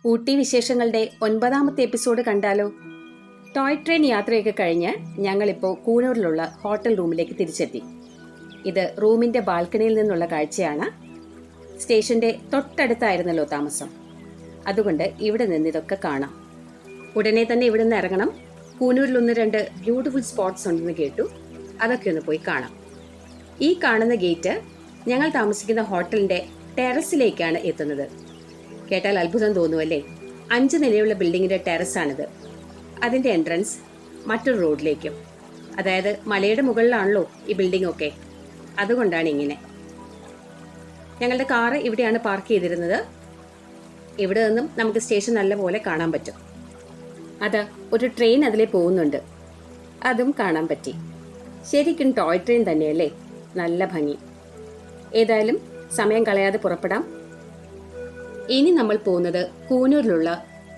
Ooty വിശേഷങ്ങളുടെ 9ാമത്തെ episode കണ്ടാലോ? Toy train യാത്രയൊക്കെ കഴിഞ്ഞ് ഞങ്ങളിപ്പോൾ കൂനൂരിലുള്ള ഹോട്ടൽ റൂമിലേക്ക് തിരിച്ചെത്തി. ഇത് റൂമിന്റെ ബാൽക്കണിയിൽ നിന്നുള്ള കാഴ്ചയാണ്. സ്റ്റേഷന്റെ തൊട്ടടുത്തായിരുന്നല്ലോ താമസം, അതുകൊണ്ട് ഇവിടെ നിന്ന് ഇതൊക്കെ കാണാം. ഉടനെ തന്നെ ഇവിടെ നിന്ന് ഇറങ്ങണം. കൂനൂരിൽ 1-2 ബ്യൂട്ടിഫുൾ സ്പോട്ട്സ് ഉണ്ടെന്ന് കേട്ടു, അതൊക്കെ ഒന്ന് പോയി കാണാം. ഈ കാണുന്ന ഗേറ്റ് ഞങ്ങൾ താമസിക്കുന്ന ഹോട്ടലിന്റെ ടെറസിലേക്കാണ് എത്തുന്നത്. കേട്ടാൽ അത്ഭുതം തോന്നുമല്ലേ? 5 നിലയുള്ള ബിൽഡിങ്ങിന്റെ ടെറസാണിത്. അതിന്റെ എൻട്രൻസ് മറ്റൊരു റോഡിലേക്കും, അതായത് മലയുടെ മുകളിലാണല്ലോ ഈ ബിൽഡിംഗ് ഒക്കെ, അതുകൊണ്ടാണ് ഇങ്ങനെ. ഞങ്ങളുടെ കാറ് ഇവിടെയാണ് പാർക്ക് ചെയ്തിരുന്നത്. ഇവിടെ നിന്നും നമുക്ക് സ്റ്റേഷൻ നല്ലപോലെ കാണാൻ പറ്റും. അത് ഒരു ട്രെയിൻ അതിലെ പോകുന്നുണ്ട്, അതും കാണാൻ പറ്റി. ശരിക്കും ടോയ് ട്രെയിൻ തന്നെയല്ലേ, നല്ല ഭംഗി. ഏതായാലും സമയം കളയാതെ പുറപ്പെടാം. ഇനി നമ്മൾ പോകുന്നത് കൂനൂരിലുള്ള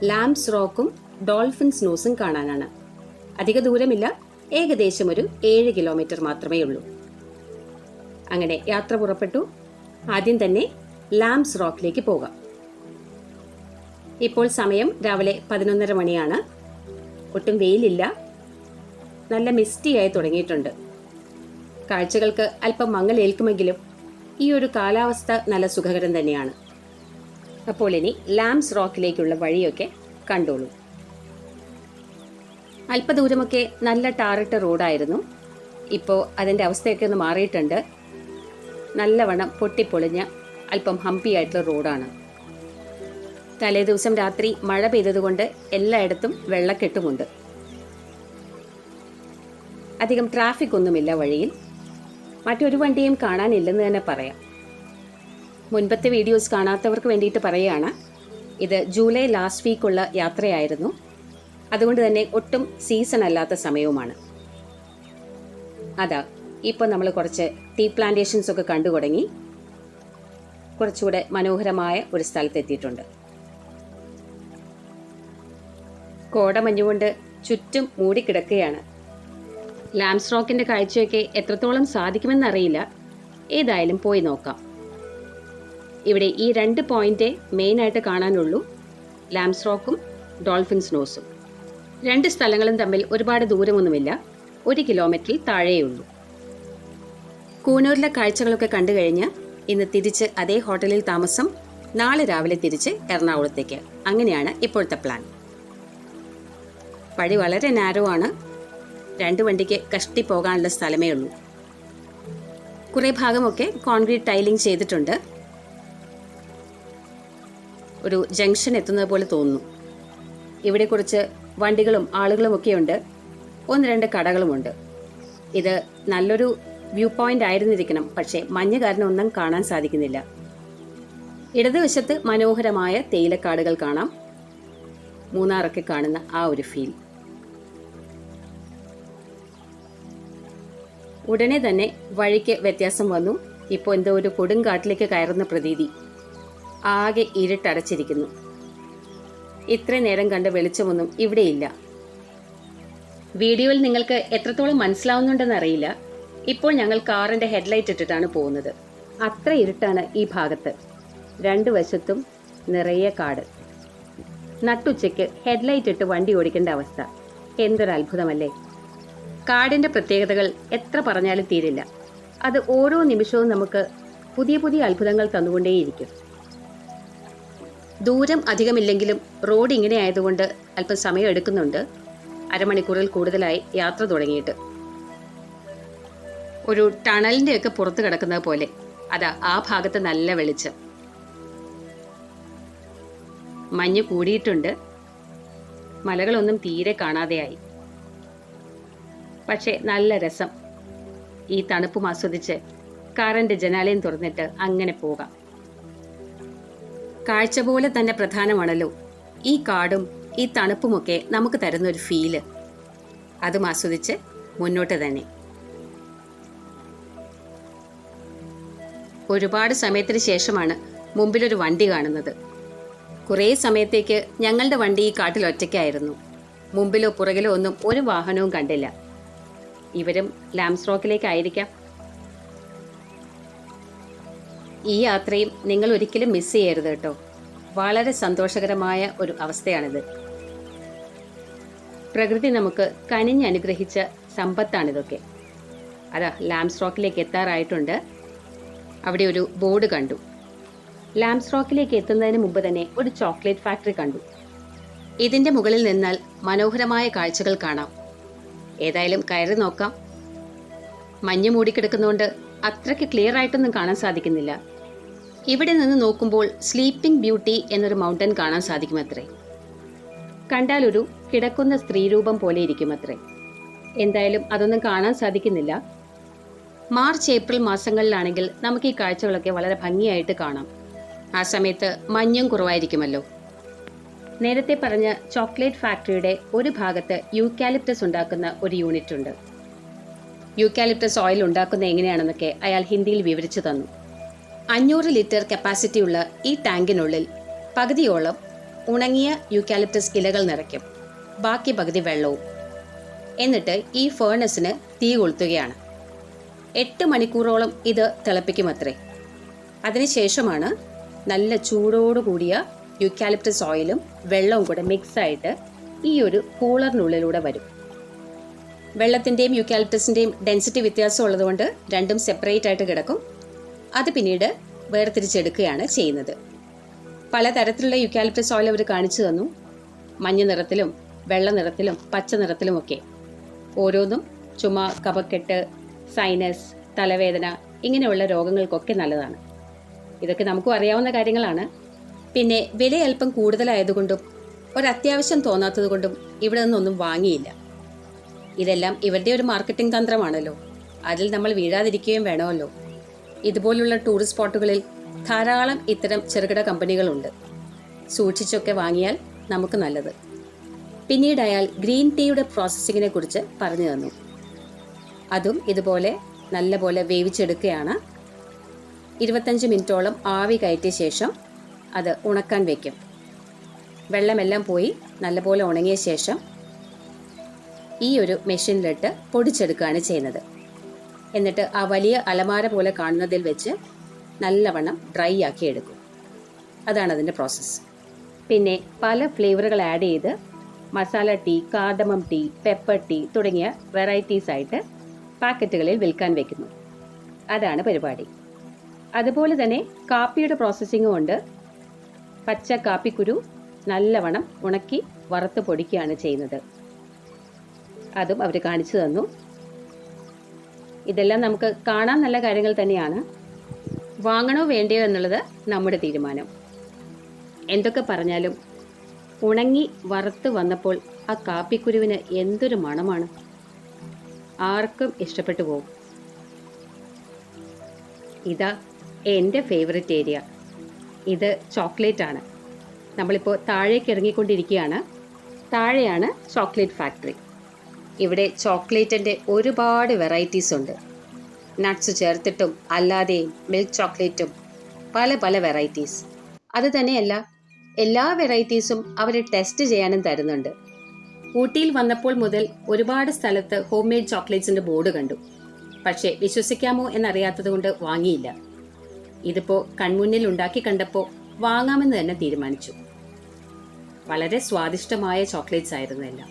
ലാംസ് റോക്കും ഡോൾഫിൻസ് നോസും കാണാനാണ്. അധിക ദൂരമില്ല, ഏകദേശം ഒരു 7 കിലോമീറ്റർ മാത്രമേ ഉള്ളൂ. അങ്ങനെ യാത്ര പുറപ്പെട്ടു. ആദ്യം തന്നെ ലാംസ് റോക്കിലേക്ക് പോകാം. ഇപ്പോൾ സമയം രാവിലെ 11:30 മണിയാണ്. ഒട്ടും വെയിലില്ല, നല്ല മിസ്റ്റിയായി തുടങ്ങിയിട്ടുണ്ട്. കാഴ്ചകൾക്ക് അല്പം മങ്ങലേൽക്കുമെങ്കിലും ഈ ഒരു കാലാവസ്ഥ നല്ല സുഖകരം തന്നെയാണ്. അപ്പോൾ ഇനി ലാംസ് റോക്കിലേക്കുള്ള വഴിയൊക്കെ കണ്ടോളൂ. അല്പദൂരമൊക്കെ നല്ല ടാറിട്ട റോഡായിരുന്നു. ഇപ്പോൾ അതിൻ്റെ അവസ്ഥയൊക്കെ ഒന്ന് മാറിയിട്ടുണ്ട്. നല്ലവണ്ണം പൊട്ടിപ്പൊളിഞ്ഞ അല്പം ഹംപിയായിട്ടുള്ള റോഡാണ്. തലേ ദിവസം രാത്രി മഴ പെയ്തതുകൊണ്ട് എല്ലായിടത്തും വെള്ളക്കെട്ടുമുണ്ട്. അധികം ട്രാഫിക് ഒന്നുമില്ല വഴിയിൽ. മറ്റൊരു വണ്ടിയും കാണാനില്ലെന്ന് തന്നെ പറയാം. മുൻപത്തെ വീഡിയോസ് കാണാത്തവർക്ക് വേണ്ടിയിട്ട് പറയുകയാണ്, ഇത് ജൂലൈ ലാസ്റ്റ് വീക്കുള്ള യാത്രയായിരുന്നു. അതുകൊണ്ട് തന്നെ ഒട്ടും സീസൺ അല്ലാത്ത സമയവുമാണ്. അതാ ഇപ്പോൾ നമ്മൾ കുറച്ച് ടീ പ്ലാന്റേഷൻസ് ഒക്കെ കണ്ടു തുടങ്ങി. കുറച്ചുകൂടെ മനോഹരമായ ഒരു സ്ഥലത്തെത്തിയിട്ടുണ്ട്. കോടമഞ്ഞുകൊണ്ട് ചുറ്റും മൂടിക്കിടക്കുകയാണ്. ലാംസ് റോക്കിൻ്റെ കാഴ്ചയൊക്കെ എത്രത്തോളം സാധിക്കുമെന്നറിയില്ല. ഏതായാലും പോയി നോക്കാം. ഇവിടെ ഈ 2 പോയിന്റ് മെയിനായിട്ട് കാണാനുള്ളൂ, ലാംസ് റോക്കും ഡോൾഫിൻസ് നോസും. 2 സ്ഥലങ്ങളും തമ്മിൽ ഒരുപാട് ദൂരമൊന്നുമില്ല, 1 കിലോമീറ്ററിൽ താഴെയുള്ളൂ. കൂനൂരിലെ കാഴ്ചകളൊക്കെ കണ്ടു കഴിഞ്ഞ് ഇന്ന് തിരിച്ച് അതേ ഹോട്ടലിൽ താമസം, നാളെ രാവിലെ തിരിച്ച് എറണാകുളത്തേക്ക്. അങ്ങനെയാണ് ഇപ്പോഴത്തെ പ്ലാൻ. വഴി വളരെ നാരോ ആണ്. 2 വണ്ടിക്ക് കഷ്ടി പോകാനുള്ള സ്ഥലമേ ഉള്ളൂ. കുറേ ഭാഗമൊക്കെ കോൺക്രീറ്റ് ടൈലിംഗ് ചെയ്തിട്ടുണ്ട്. ഒരു ജംഗ്ഷൻ എത്തുന്നത് പോലെ തോന്നുന്നു. ഇവിടെ കുറച്ച് വണ്ടികളും ആളുകളും ഒക്കെയുണ്ട്. 1-2 കടകളുമുണ്ട്. ഇത് നല്ലൊരു വ്യൂ പോയിന്റ് ആയിരുന്നിരിക്കണം, പക്ഷേ മഞ്ഞ് കാരണം ഒന്നും കാണാൻ സാധിക്കുന്നില്ല. ഇടതുവശത്ത് മനോഹരമായ തേയിലക്കാടുകൾ കാണാം. മൂന്നാറൊക്കെ കാണുന്ന ആ ഒരു ഫീൽ. ഉടനെ തന്നെ വഴിക്ക് വ്യത്യാസം വന്നു. ഇപ്പോൾ എന്തോ ഒരു കൊടുങ്കാട്ടിലേക്ക് കയറുന്ന പ്രതീതി. ആകെ ഇരുട്ടടച്ചിരിക്കുന്നു. ഇത്രയും നേരം കണ്ട വെളിച്ചമൊന്നും ഇവിടെയില്ല. വീഡിയോയിൽ നിങ്ങൾക്ക് എത്രത്തോളം മനസ്സിലാവുന്നുണ്ടെന്ന് അറിയില്ല. ഇപ്പോൾ ഞങ്ങൾ കാറിന്റെ ഹെഡ്ലൈറ്റ് ഇട്ടിട്ടാണ് പോകുന്നത്. അത്ര ഇരുട്ടാണ് ഈ ഭാഗത്ത്. 2 വശത്തും നിറയെ കാട്. നട്ടുച്ചയ്ക്ക് ഹെഡ്ലൈറ്റ് ഇട്ട് വണ്ടി ഓടിക്കേണ്ട അവസ്ഥ. എന്തൊരു അത്ഭുതമല്ലേ! കാടിന്റെ പ്രത്യേകതകൾ എത്ര പറഞ്ഞാലും തീരില്ല. അത് ഓരോ നിമിഷവും നമുക്ക് പുതിയ പുതിയ അത്ഭുതങ്ങൾ തന്നുകൊണ്ടേയിരിക്കും. ദൂരം അധികമില്ലെങ്കിലും റോഡ് ഇങ്ങനെ ആയതുകൊണ്ട് അല്പം സമയം എടുക്കുന്നുണ്ട്. അരമണിക്കൂറിൽ കൂടുതലായി യാത്ര തുടങ്ങിയിട്ട്. ഒരു ടണലിൻ്റെ ഒക്കെ പുറത്ത് കിടക്കുന്നത് പോലെ. അതാ ആ ഭാഗത്ത് നല്ല വെളിച്ചം. മഞ്ഞ് കൂടിയിട്ടുണ്ട്. മലകളൊന്നും തീരെ കാണാതെയായി. പക്ഷേ നല്ല രസം. ഈ തണുപ്പും ആസ്വദിച്ച് കാറിൻ്റെ ജനാലയും തുറന്നിട്ട് അങ്ങനെ പോകാം. കാഴ്ച പോലെ തന്നെ പ്രധാനമാണല്ലോ ഈ കാടും ഈ തണുപ്പുമൊക്കെ നമുക്ക് തരുന്ന ഒരു ഫീല്. അതും ആസ്വദിച്ച് മുന്നോട്ട് തന്നെ. ഒരുപാട് സമയത്തിന് ശേഷമാണ് മുമ്പിലൊരു വണ്ടി കാണുന്നത്. കുറേ സമയത്തേക്ക് ഞങ്ങളുടെ വണ്ടി ഈ കാട്ടിൽ ഒറ്റയ്ക്കായിരുന്നു. മുമ്പിലോ പുറകിലോ ഒന്നും ഒരു വാഹനവും കണ്ടില്ല. ഇവരും ലാംസ് റോക്കിലേക്കായിരിക്കാം. ഈ യാത്രയും നിങ്ങൾ ഒരിക്കലും മിസ് ചെയ്യരുത് കേട്ടോ. വളരെ സന്തോഷകരമായ ഒരു അവസ്ഥയാണിത്. പ്രകൃതി നമുക്ക് കനിഞ്ഞനുഗ്രഹിച്ച സമ്പത്താണിതൊക്കെ. അതാ ലാംസ് റോക്കിലേക്ക് എത്താറായിട്ടുണ്ട്. അവിടെ ഒരു ബോർഡ് കണ്ടു. ലാംസ് റോക്കിലേക്ക് എത്തുന്നതിന് മുമ്പ് തന്നെ ഒരു ചോക്ലേറ്റ് ഫാക്ടറി കണ്ടു. ഇതിന്റെ മുകളിൽ നിന്നാൽ മനോഹരമായ കാഴ്ചകൾ കാണാം. ഏതായാലും കയറി നോക്കാം. മഞ്ഞ് മൂടിക്കിടക്കുന്നതുകൊണ്ട് അത്രയ്ക്ക് ക്ലിയർ ആയിട്ടൊന്നും കാണാൻ സാധിക്കുന്നില്ല. ഇവിടെ നിന്ന് നോക്കുമ്പോൾ സ്ലീപ്പിംഗ് ബ്യൂട്ടി എന്നൊരു മൗണ്ടൻ കാണാൻ സാധിക്കുമത്രേ. കണ്ടാൽ ഒരു കിടക്കുന്ന സ്ത്രീരൂപം പോലെ ഇരിക്കുമത്രേ. എന്തായാലും അതൊന്നും കാണാൻ സാധിക്കുന്നില്ല. മാർച്ച് ഏപ്രിൽ മാസങ്ങളിലാണെങ്കിൽ നമുക്ക് ഈ കാഴ്ചകളൊക്കെ വളരെ ഭംഗിയായിട്ട് കാണാം. ആ സമയത്ത് മഞ്ഞും കുറവായിരിക്കുമല്ലോ. നേരത്തെ പറഞ്ഞ ചോക്ലേറ്റ് ഫാക്ടറിയുടെ ഒരു ഭാഗത്ത് യൂക്കാലിപ്റ്റസ് ഉണ്ടാക്കുന്ന ഒരു യൂണിറ്റ് ഉണ്ട്. യൂക്കാലിപ്റ്റസ് ഓയിൽ ഉണ്ടാക്കുന്ന എങ്ങനെയാണെന്നൊക്കെ അയാൾ ഹിന്ദിയിൽ വിവരിച്ചു തന്നു. 500 ലിറ്റർ കപ്പാസിറ്റിയുള്ള ഈ ടാങ്കിനുള്ളിൽ പകുതിയോളം ഉണങ്ങിയ യൂക്കാലിപ്റ്റസ് ഇലകൾ നിറയ്ക്കും, ബാക്കി പകുതി വെള്ളവും. എന്നിട്ട് ഈ ഫേർണസിന് തീ കൊളുത്തുകയാണ്. 8 മണിക്കൂറോളം ഇത് തിളപ്പിക്കുമത്രേ. അതിനുശേഷമാണ് നല്ല ചൂടോടുകൂടിയ യൂക്കാലിപ്റ്റസ് ഓയിലും വെള്ളവും കൂടെ മിക്സായിട്ട് ഈ ഒരു കൂളറിനുള്ളിലൂടെ വരും. വെള്ളത്തിൻ്റെയും യൂക്കാലിപ്റ്റസിൻ്റെയും ഡെൻസിറ്റി വ്യത്യാസം ഉള്ളതുകൊണ്ട് രണ്ടും സെപ്പറേറ്റ് ആയിട്ട് കിടക്കും. അത് പിന്നീട് വേർതിരിച്ചെടുക്കുകയാണ് ചെയ്യുന്നത്. പലതരത്തിലുള്ള യൂക്കാലിപ്റ്റസ് ഓയിൽ അവർ കാണിച്ചു തന്നു. മഞ്ഞ നിറത്തിലും വെള്ള നിറത്തിലും പച്ച നിറത്തിലുമൊക്കെ. ഓരോന്നും ചുമ, കഫക്കെട്ട്, സൈനസ്, തലവേദന ഇങ്ങനെയുള്ള രോഗങ്ങൾക്കൊക്കെ നല്ലതാണ്. ഇതൊക്കെ നമുക്കും അറിയാവുന്ന കാര്യങ്ങളാണ്. പിന്നെ വില അല്പം കൂടുതലായതുകൊണ്ടും ഒരത്യാവശ്യം തോന്നാത്തതുകൊണ്ടും ഇവിടെ നിന്നൊന്നും വാങ്ങിയില്ല. ഇതെല്ലാം ഇവരുടെ ഒരു മാർക്കറ്റിംഗ് തന്ത്രമാണല്ലോ. അതിൽ നമ്മൾ വീഴാതിരിക്കുകയും വേണമല്ലോ. ഇതുപോലുള്ള ടൂറിസ്റ്റ് സ്പോട്ടുകളിൽ ധാരാളം ഇത്തരം ചെറുകിട കമ്പനികളുണ്ട്. സൂക്ഷിച്ചൊക്കെ വാങ്ങിയാൽ നമുക്ക് നല്ലത്. പിന്നീട് അയാൾ ഗ്രീൻ ടീയുടെ പ്രോസസ്സിങ്ങിനെ കുറിച്ച് പറഞ്ഞു തന്നു. അതും ഇതുപോലെ നല്ലപോലെ വേവിച്ചെടുക്കുകയാണ്. 25 മിനിറ്റോളം ആവി കയറ്റിയ ശേഷം അത് ഉണക്കാൻ വയ്ക്കും. വെള്ളമെല്ലാം പോയി നല്ലപോലെ ഉണങ്ങിയ ശേഷം ഈ ഒരു മെഷീനിലിട്ട് പൊടിച്ചെടുക്കുകയാണ് ചെയ്യുന്നത്. എന്നിട്ട് ആ വലിയ അലമാര പോലെ കാണുന്നതിൽ വെച്ച് നല്ലവണ്ണം ഡ്രൈ ആക്കി എടുക്കും. അതാണ് അതിൻ്റെ പ്രോസസ്സ്. പിന്നെ പല ഫ്ലേവറുകൾ ആഡ് ചെയ്ത് masala tea, cardamom tea, pepper tea തുടങ്ങിയ വെറൈറ്റീസ് ആയിട്ട് പാക്കറ്റുകളിൽ വിൽക്കാൻ വെക്കുന്നു. അതാണ് പരിപാടി. അതുപോലെ തന്നെ കാപ്പിയുടെ പ്രോസസ്സിങ്ങും ഉണ്ട്. പച്ച കാപ്പിക്കുരു നല്ലവണ്ണം ഉണക്കി വറുത്ത് പൊടിക്കുകയാണ് ചെയ്യുന്നത്. അതും അവർ കാണിച്ചു തന്നു. ഇതെല്ലാം നമുക്ക് കാണാൻ നല്ല കാര്യങ്ങൾ തന്നെയാണ്. വാങ്ങണോ വേണ്ടയോ എന്നുള്ളത് നമ്മുടെ തീരുമാനം. എന്തൊക്കെ പറഞ്ഞാലും ഉണങ്ങി വറുത്ത് വന്നപ്പോൾ ആ കാപ്പിക്കുരുവിന് എന്തൊരു മണമാണ്. ആർക്കും ഇഷ്ടപ്പെട്ടു പോകും. ഇതാ എൻ്റെ ഫേവററ്റ് ഏരിയ. ഇത് ചോക്ലേറ്റ് ആണ്. നമ്മളിപ്പോൾ താഴേക്ക് ഇറങ്ങിക്കൊണ്ടിരിക്കുകയാണ്. താഴെയാണ് ചോക്ലേറ്റ് ഫാക്ടറി. ഇവിടെ ചോക്ലേറ്റിൻ്റെ ഒരുപാട് വെറൈറ്റീസ് ഉണ്ട്. നട്ട്സ് ചേർത്തിട്ടും അല്ലാതെയും മിൽക്ക് ചോക്ലേറ്റും പല പല വെറൈറ്റീസ്. അത് തന്നെയല്ല, എല്ലാ വെറൈറ്റീസും അവർ ടെസ്റ്റ് ചെയ്യാനും തരുന്നുണ്ട്. ഊട്ടിയിൽ വന്നപ്പോൾ മുതൽ ഒരുപാട് സ്ഥലത്ത് ഹോം മെയ്ഡ് ചോക്ലേറ്റ്സിൻ്റെ ബോർഡ് കണ്ടു. പക്ഷേ വിശ്വസിക്കാമോ എന്നറിയാത്തത് കൊണ്ട് വാങ്ങിയില്ല. ഇതിപ്പോൾ കൺമുന്നിൽ ഉണ്ടാക്കി കണ്ടപ്പോൾ വാങ്ങാമെന്ന് തന്നെ തീരുമാനിച്ചു. വളരെ സ്വാദിഷ്ടമായ ചോക്ലേറ്റ്സ് ആയിരുന്നു എല്ലാം.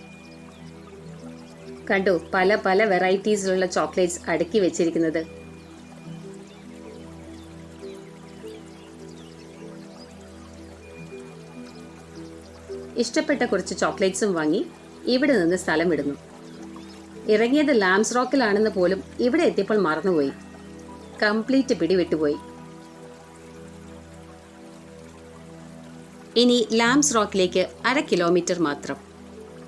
കണ്ടു, പല പല വെറൈറ്റീസിലുള്ള ചോക്ലേറ്റ്സ് അടുക്കി വെച്ചിരിക്കുന്നത്. ഇഷ്ടപ്പെട്ട കുറച്ച് ചോക്ലേറ്റ്സും വാങ്ങി ഇവിടെ നിന്ന് സ്ഥലം വിടുന്നു. ഇറങ്ങിയത് ലാംസ് റോക്കിലാണെന്ന് പോലും ഇവിടെ എത്തിയപ്പോൾ മറന്നുപോയി. കംപ്ലീറ്റ് പിടിവിട്ടുപോയി. ഇനി ലാംസ് റോക്കിലേക്ക് 1/2 കിലോമീറ്റർ മാത്രം.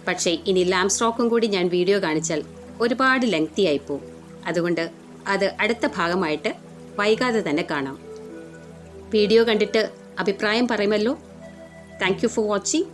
പക്ഷേ ഇനി ലാംസ് റോക്കും കൂടി ഞാൻ വീഡിയോ കാണിച്ചാൽ ഒരുപാട് ലെങ്തി ആയിപ്പോവും. അതുകൊണ്ട് അത് അടുത്ത ഭാഗമായിട്ട് വൈകാതെ തന്നെ കാണാം. വീഡിയോ കണ്ടിട്ട് അഭിപ്രായം പറയുമല്ലോ. Thank you for watching.